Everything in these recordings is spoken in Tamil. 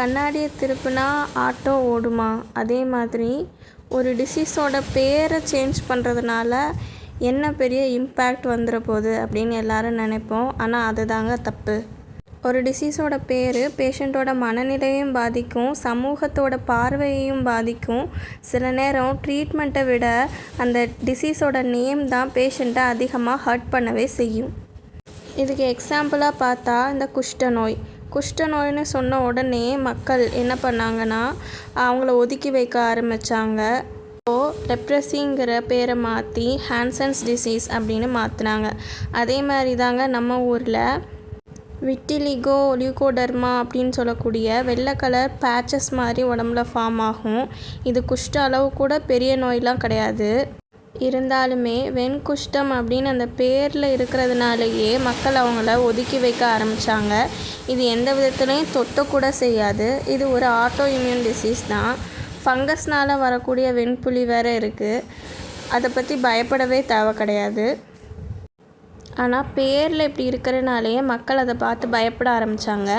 கண்ணாடியை திருப்பினா ஆட்டோ ஓடுமா? அதே மாதிரி ஒரு டிசீஸோட பேரை சேஞ்ச் பண்ணுறதுனால என்ன பெரிய இம்பேக்ட் வந்துட போகுது அப்படின்னு எல்லாரும் நினைப்போம். ஆனால் அதுதாங்க தப்பு. ஒரு டிசீஸோட பேர் பேஷண்ட்டோட மனநிலையும் பாதிக்கும், சமூகத்தோட பார்வையையும் பாதிக்கும். சில நேரம் ட்ரீட்மெண்ட்டை விட அந்த டிசீஸோட நேம் தான் பேஷண்ட்டை அதிகமாக ஹர்ட் பண்ணவே செய்யும். இதுக்கு எக்ஸாம்பிளாக பார்த்தா இந்த குஷ்டநோய். குஷ்டநோய்னு சொன்ன உடனே மக்கள் என்ன பண்ணாங்கன்னா அவங்கள ஒதுக்கி வைக்க ஆரம்பித்தாங்க. லெப்ரஸிங்கிற பேரை மாற்றி ஹான்சன்ஸ் டிசீஸ் அப்படின்னு மாற்றினாங்க. அதே மாதிரி தாங்க நம்ம ஊரில் விட்டிலிகோ லியூகோடர்மா அப்படின்னு சொல்லக்கூடிய வெள்ளை கலர் பேச்சஸ் மாதிரி உடம்புல ஃபார்ம் ஆகும். இது குஷ்ட அளவு கூட பெரிய நோயெலாம் கிடையாது. இருந்தாலுமே வெண்குஷ்டம் அப்படின்னு அந்த பேரில் இருக்கிறதுனாலேயே மக்கள் அவங்கள ஒதுக்கி வைக்க ஆரம்பித்தாங்க. இது எந்த விதத்துலையும் தொட்டக்கூட செய்யாது. இது ஒரு ஆட்டோ இம்யூன் டிசீஸ் தான். ஃபங்கஸ்னால் வரக்கூடிய வெண்புலி வேறு இருக்குது. அதை பற்றி பயப்படவே தேவை கிடையாது. ஆனால் பேரில் இப்படி இருக்கிறனாலேயே மக்கள் அதை பார்த்து பயப்பட ஆரம்பித்தாங்க.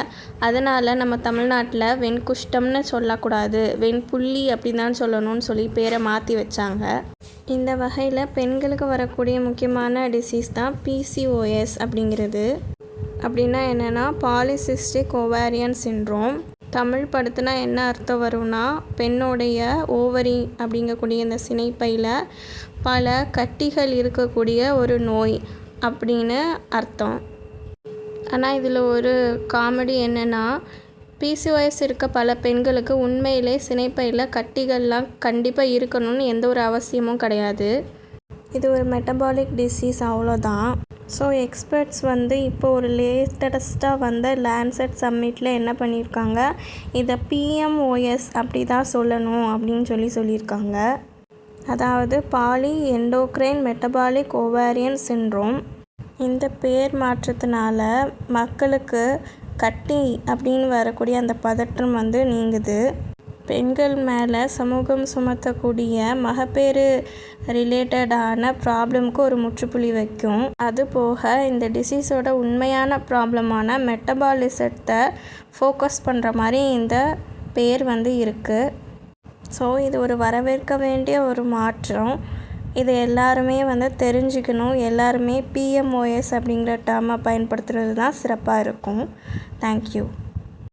அதனால் நம்ம தமிழ்நாட்டில் வெண்குஷ்டம்னு சொல்லக்கூடாது, வெண்புள்ளி அப்படி தான் சொல்லணும்னு சொல்லி பேரை மாற்றி வச்சாங்க. இந்த வகையில் பெண்களுக்கு வரக்கூடிய முக்கியமான டிசீஸ் தான் PCOS அப்படிங்கிறது. அப்படின்னா என்னென்னா பாலிசிஸ்டிக் ஓவேரியன் சிண்ட்ரோம். தமிழ் படுத்தினா என்ன அர்த்தம் வரும்னா, பெண்ணுடைய ஓவரி அப்படிங்கக்கூடிய இந்த சினைப்பையில் பல கட்டிகள் இருக்கக்கூடிய ஒரு நோய் அப்படின்னு அர்த்தம். ஆனால் இதில் ஒரு காமெடி என்னென்னா, PCOS இருக்க பல பெண்களுக்கு உண்மையிலே சினைப்பையில் கட்டிகள்லாம் கண்டிப்பாக இருக்கணும்னு எந்த ஒரு அவசியமும் கிடையாது. இது ஒரு மெட்டபாலிக் டிசீஸ், அவ்வளோதான். ஸோ எக்ஸ்பர்ட்ஸ் இப்போ ஒரு லேட்டஸ்ட்டாக வந்த லான்செட் சம்மிட்டில் என்ன பண்ணியிருக்காங்க, இதை PMOS அப்படி தான் சொல்லணும் அப்படின்னு சொல்லியிருக்காங்க. அதாவது poly endocrine metabolic ovarian syndrome. இந்த பேர் மாற்றத்தினால மக்களுக்கு கட்டி அப்படின்னு வரக்கூடிய அந்த பதற்றம் நீங்குது. பெண்கள் மேலே சமூகம் சுமத்தக்கூடிய மகப்பேறு ரிலேட்டடான ப்ராப்ளம்க்கு ஒரு முற்றுப்புள்ளி வைக்கும். அதுபோக இந்த டிசீஸோட உண்மையான ப்ராப்ளமான மெட்டபாலிசத்தை ஃபோக்கஸ் பண்ணுற மாதிரி இந்த பேர் இருக்குது. ஸோ இது ஒரு வரவேற்க வேண்டிய ஒரு மாற்றம். இது எல்லாருமே தெரிஞ்சுக்கணும். எல்லாருமே PMOS அப்படிங்கிற டேர்மை பயன்படுத்துகிறது தான் சிறப்பாக இருக்கும். தேங்க்யூ.